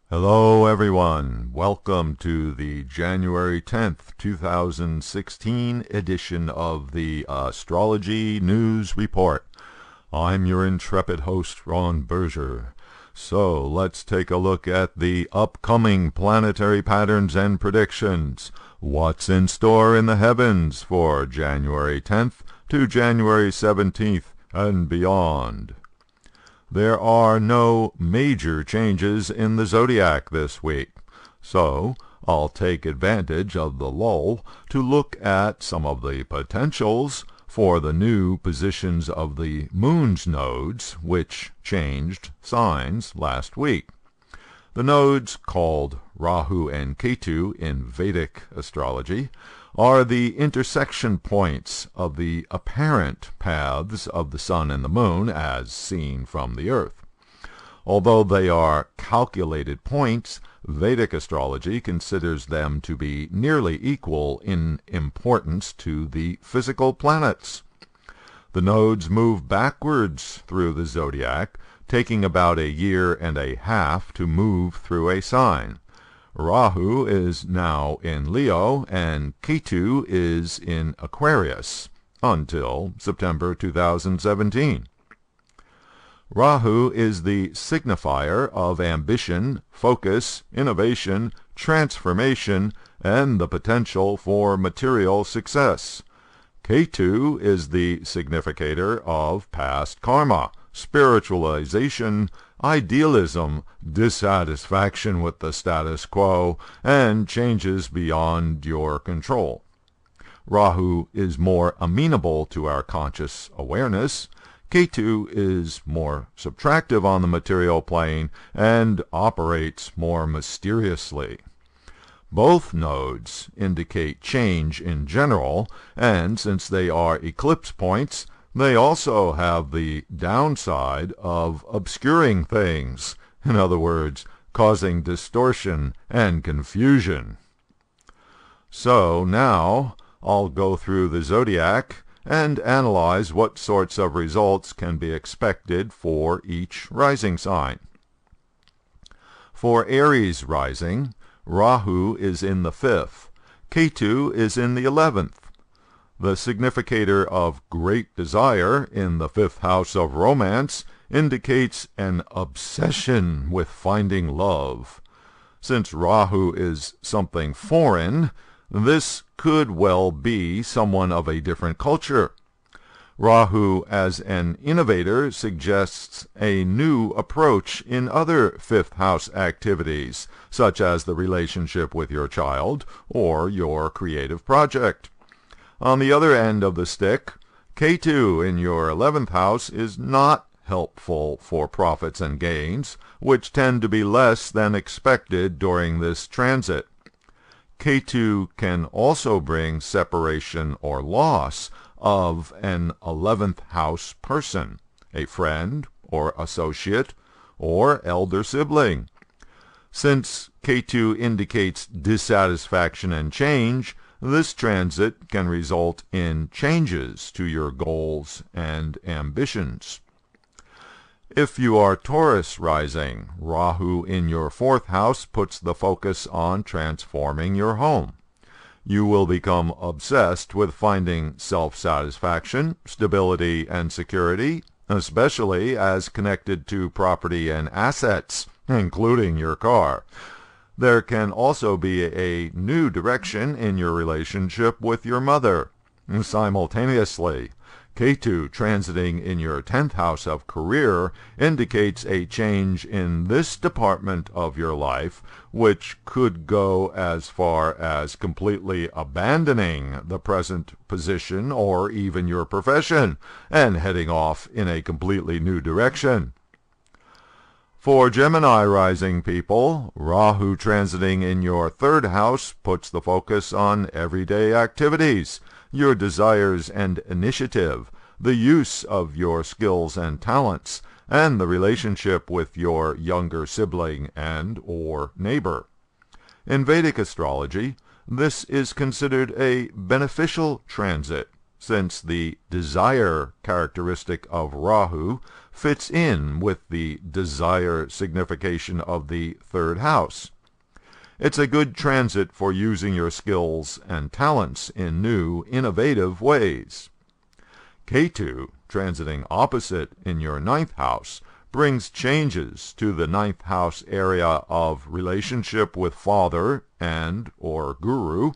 Hello everyone, welcome to the January 10th, 2016 edition of the Astrology News Report. I'm your intrepid host, Ron Berger. So let's take a look at the upcoming planetary patterns and predictions. What's in store in the heavens for January 10th to January 17th and beyond? There are no major changes in the zodiac this week, so I'll take advantage of the lull to look at some of the potentials for the new positions of the moon's nodes, which changed signs last week. The nodes, called Rahu and Ketu in Vedic astrology, are the intersection points of the apparent paths of the sun and the moon as seen from the earth. Although they are calculated points, Vedic astrology considers them to be nearly equal in importance to the physical planets. The nodes move backwards through the zodiac, taking about a year and a half to move through a sign. Rahu is now in Leo and Ketu is in Aquarius until September 2017. Rahu is the signifier of ambition, focus, innovation, transformation, and the potential for material success. Ketu is the significator of past karma, spiritualization, idealism, dissatisfaction with the status quo, and changes beyond your control. Rahu is more amenable to our conscious awareness. Ketu is more subtractive on the material plane and operates more mysteriously. Both nodes indicate change in general, and since they are eclipse points, they also have the downside of obscuring things, in other words, causing distortion and confusion. So now I'll go through the zodiac and analyze what sorts of results can be expected for each rising sign. For Aries Rising, Rahu is in the 5th, Ketu is in the 11th. The significator of great desire in the 5th house of romance indicates an obsession with finding love. Since Rahu is something foreign, this could well be someone of a different culture. Rahu as an innovator suggests a new approach in other 5th house activities, such as the relationship with your child or your creative project. On the other end of the stick, Ketu in your 11th house is not helpful for profits and gains, which tend to be less than expected during this transit. Ketu can also bring separation or loss of an 11th house person, a friend or associate or elder sibling. Since Ketu indicates dissatisfaction and change, this transit can result in changes to your goals and ambitions. If you are Taurus Rising, Rahu in your 4th house puts the focus on transforming your home. You will become obsessed with finding self-satisfaction, stability, and security, especially as connected to property and assets, including your car. There can also be a new direction in your relationship with your mother. Simultaneously, Ketu transiting in your 10th house of career indicates a change in this department of your life, which could go as far as completely abandoning the present position or even your profession and heading off in a completely new direction. For Gemini Rising people, Rahu transiting in your 3rd house puts the focus on everyday activities, your desires and initiative, the use of your skills and talents, and the relationship with your younger sibling and or neighbor. In Vedic astrology, this is considered a beneficial transit, since the desire characteristic of Rahu fits in with the desire signification of the third house. It's a good transit for using your skills and talents in new, innovative ways. Ketu, transiting opposite in your ninth house, brings changes to the ninth house area of relationship with father and or guru,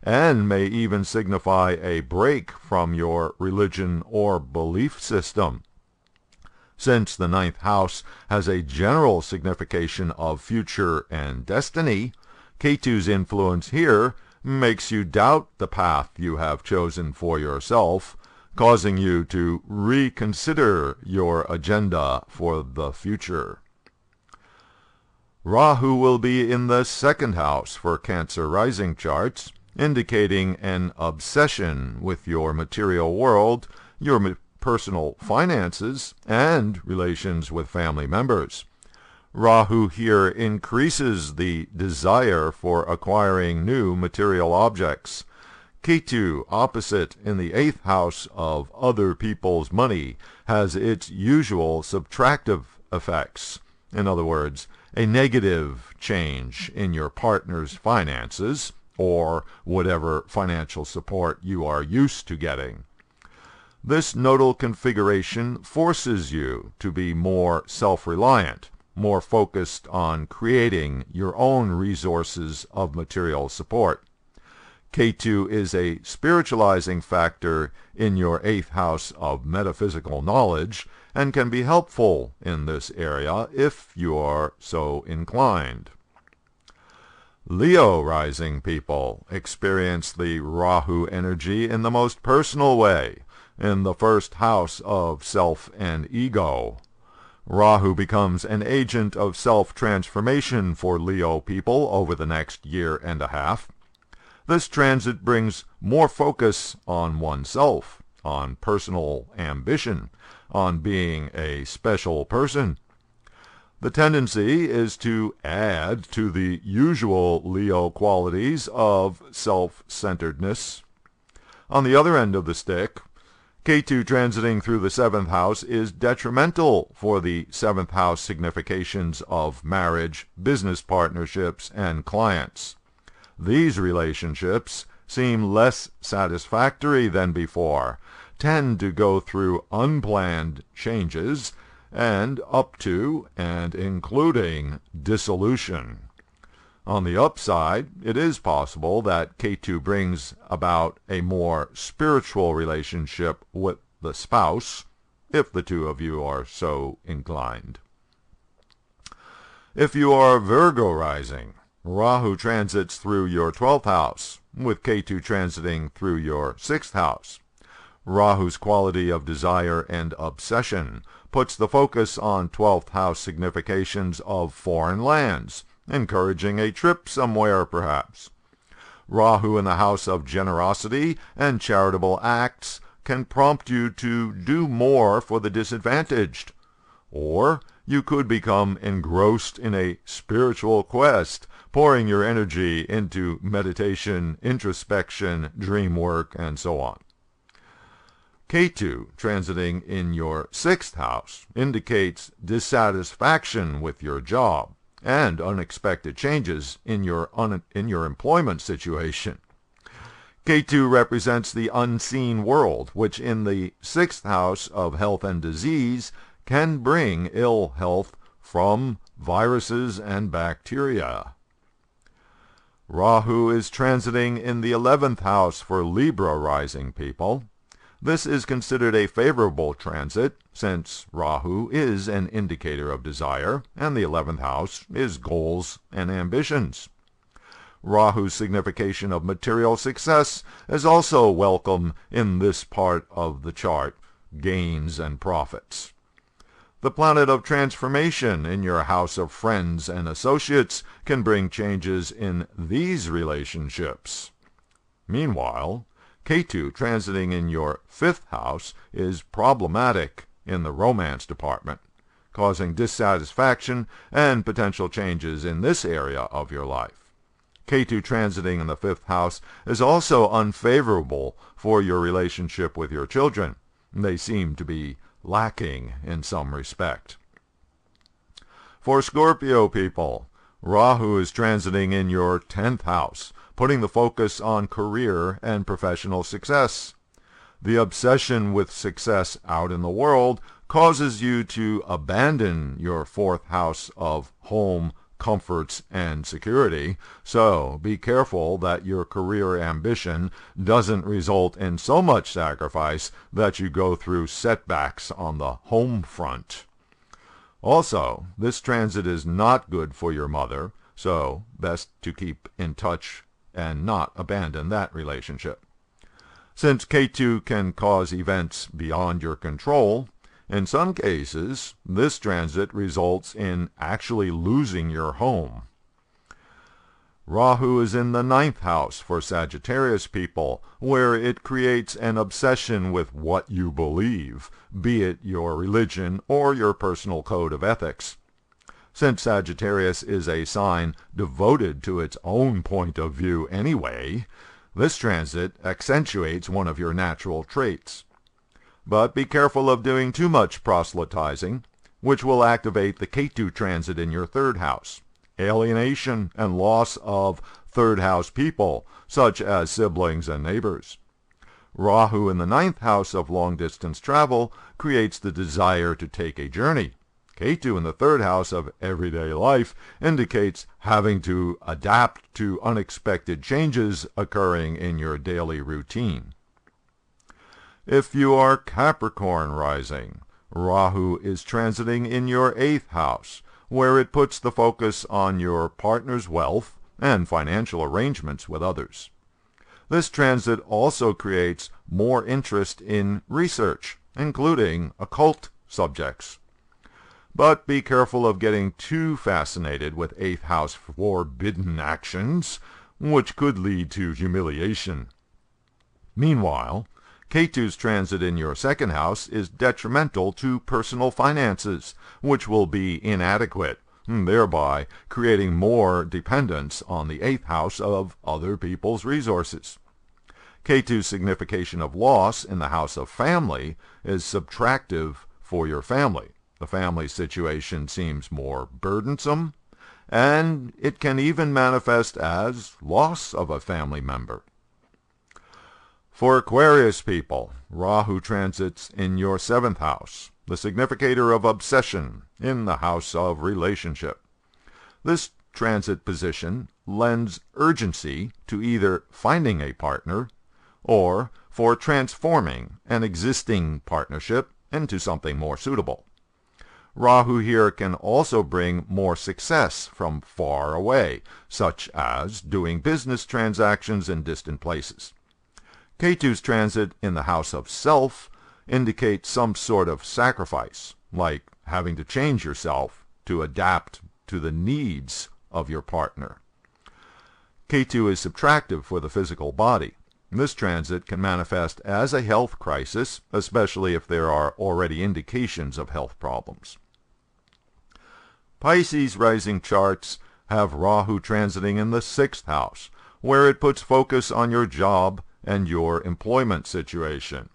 and may even signify a break from your religion or belief system. Since the ninth house has a general signification of future and destiny, Ketu's influence here makes you doubt the path you have chosen for yourself, causing you to reconsider your agenda for the future. Rahu will be in the second house for Cancer rising charts, indicating an obsession with your material world, your personal finances, and relations with family members. Rahu here increases the desire for acquiring new material objects. Ketu, opposite in the eighth house of other people's money, has its usual subtractive effects. In other words, a negative change in your partner's finances, or whatever financial support you are used to getting. This nodal configuration forces you to be more self-reliant, more focused on creating your own resources of material support. Ketu is a spiritualizing factor in your eighth house of metaphysical knowledge and can be helpful in this area if you are so inclined. Leo rising people experience the Rahu energy in the most personal way, in the first house of self and ego. Rahu becomes an agent of self-transformation for Leo people over the next year and a half. This transit brings more focus on oneself, on personal ambition, on being a special person. The tendency is to add to the usual Leo qualities of self-centeredness. On the other end of the stick, Ketu transiting through the seventh house is detrimental for the seventh house significations of marriage, business partnerships, and clients. These relationships seem less satisfactory than before, tend to go through unplanned changes, and up to and including dissolution. On the upside, it is possible that Ketu brings about a more spiritual relationship with the spouse, if the two of you are so inclined. If you are Virgo rising, Rahu transits through your 12th house, with Ketu transiting through your 6th house. Rahu's quality of desire and obsession puts the focus on 12th house significations of foreign lands, encouraging a trip somewhere perhaps. Rahu in the house of generosity and charitable acts can prompt you to do more for the disadvantaged. Or you could become engrossed in a spiritual quest, pouring your energy into meditation, introspection, dream work, and so on. Ketu, transiting in your 6th house, indicates dissatisfaction with your job and unexpected changes in your employment situation. Ketu represents the unseen world, which in the 6th house of health and disease can bring ill health from viruses and bacteria. Rahu is transiting in the 11th house for Libra rising people. This is considered a favorable transit, since Rahu is an indicator of desire, and the 11th house is goals and ambitions. Rahu's signification of material success is also welcome in this part of the chart, gains and profits. The planet of transformation in your house of friends and associates can bring changes in these relationships. Meanwhile, Ketu transiting in your 5th house is problematic in the romance department, causing dissatisfaction and potential changes in this area of your life. Ketu transiting in the 5th house is also unfavorable for your relationship with your children. They seem to be lacking in some respect. For Scorpio people, Rahu is transiting in your 10th house, putting the focus on career and professional success. The obsession with success out in the world causes you to abandon your 4th house of home, comforts, and security, so be careful that your career ambition doesn't result in so much sacrifice that you go through setbacks on the home front. Also, this transit is not good for your mother, so best to keep in touch and not abandon that relationship. Since Ketu can cause events beyond your control, in some cases, this transit results in actually losing your home. Rahu is in the 9th house for Sagittarius people, where it creates an obsession with what you believe, be it your religion or your personal code of ethics. Since Sagittarius is a sign devoted to its own point of view anyway, this transit accentuates one of your natural traits. But be careful of doing too much proselytizing, which will activate the Ketu transit in your 3rd house. Alienation and loss of 3rd house people, such as siblings and neighbors. Rahu in the 9th house of long-distance travel creates the desire to take a journey. Ketu in the 3rd house of everyday life indicates having to adapt to unexpected changes occurring in your daily routine. If you are Capricorn Rising, Rahu is transiting in your 8th house, where it puts the focus on your partner's wealth and financial arrangements with others. This transit also creates more interest in research, including occult subjects. But be careful of getting too fascinated with 8th house forbidden actions, which could lead to humiliation. Meanwhile, Ketu's transit in your 2nd house is detrimental to personal finances, which will be inadequate, thereby creating more dependence on the 8th house of other people's resources. Ketu's signification of loss in the house of family is subtractive for your family. The family situation seems more burdensome, and it can even manifest as loss of a family member. For Aquarius people, Rahu transits in your 7th house, the significator of obsession in the house of relationship. This transit position lends urgency to either finding a partner or for transforming an existing partnership into something more suitable. Rahu here can also bring more success from far away, such as doing business transactions in distant places. Ketu's transit in the house of self indicates some sort of sacrifice, like having to change yourself to adapt to the needs of your partner. Ketu is subtractive for the physical body. This transit can manifest as a health crisis, especially if there are already indications of health problems. Pisces Rising charts have Rahu transiting in the 6th house, where it puts focus on your job and your employment situation.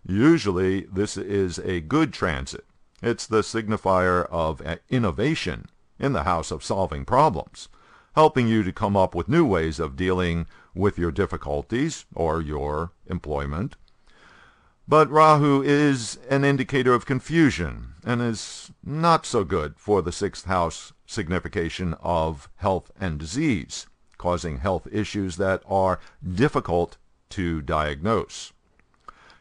Usually, this is a good transit. It's the signifier of innovation in the house of solving problems, helping you to come up with new ways of dealing with your difficulties or your employment. But Rahu is an indicator of confusion and is not so good for the 6th house signification of health and disease, causing health issues that are difficult to diagnose.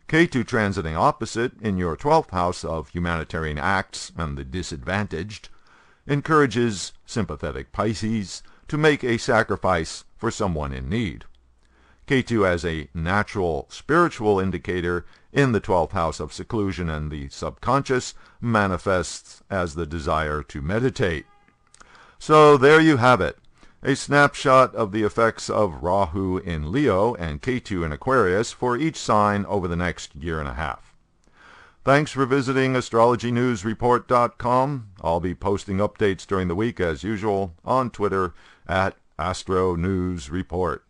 Ketu transiting opposite in your 12th house of humanitarian acts and the disadvantaged encourages sympathetic Pisces to make a sacrifice for someone in need. Ketu as a natural spiritual indicator in the 12th house of seclusion and the subconscious manifests as the desire to meditate. So there you have it. A snapshot of the effects of Rahu in Leo and Ketu in Aquarius for each sign over the next year and a half. Thanks for visiting astrologynewsreport.com. I'll be posting updates during the week as usual on Twitter at Astro News Report.